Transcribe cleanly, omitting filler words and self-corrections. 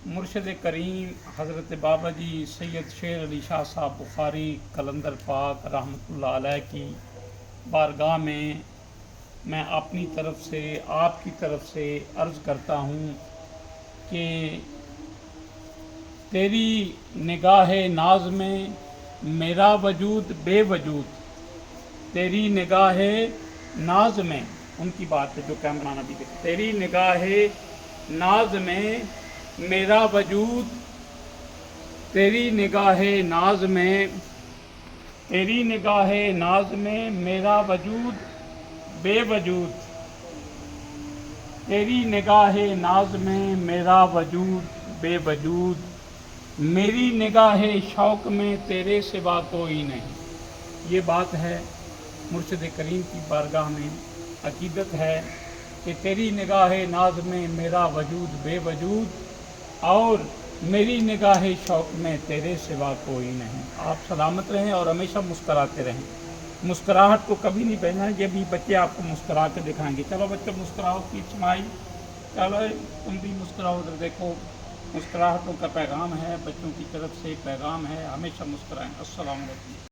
مرشد کریم حضرت بابا جی سید شیر علی شاہ صاحب بخاری قلندر پاک رحمۃ اللہ علیہ کی بارگاہ میں اپنی طرف سے آپ کی طرف سے عرض کرتا ہوں کہ تیری نگاہ ناز میں میرا وجود بے وجود، تیری نگاہ ناز میں، ان کی بات ہے جو کیمرہ بھی دیکھ، تیری نگاہ ناز میں میرا وجود، تیری نگاہ ناز میں، تیری نگاہ ناز میں میرا وجود بے وجود، تیری نگاہ ناز میں میرا وجود بے وجود، میری نگاہ شوق میں تیرے سوا کوئی نہیں۔ یہ بات ہے مرشد کریم کی بارگاہ میں، عقیدت ہے کہ تیری نگاہ ناز میں میرا وجود بے وجود اور میری نگاہ شوق میں تیرے سوا کوئی نہیں۔ آپ سلامت رہیں اور ہمیشہ مسکراتے رہیں، مسکراہٹ کو کبھی نہیں بھیجنا۔ یہ بھی بچے آپ کو مسکرا کے دکھائیں گے۔ چلو بچوں مسکراؤ، کی سمائی، چلو تم بھی مسکراؤ، ادھر دیکھو۔ مسکراہٹوں کا پیغام ہے، بچوں کی طرف سے پیغام ہے، ہمیشہ مسکرائیں۔ السلام علیکم۔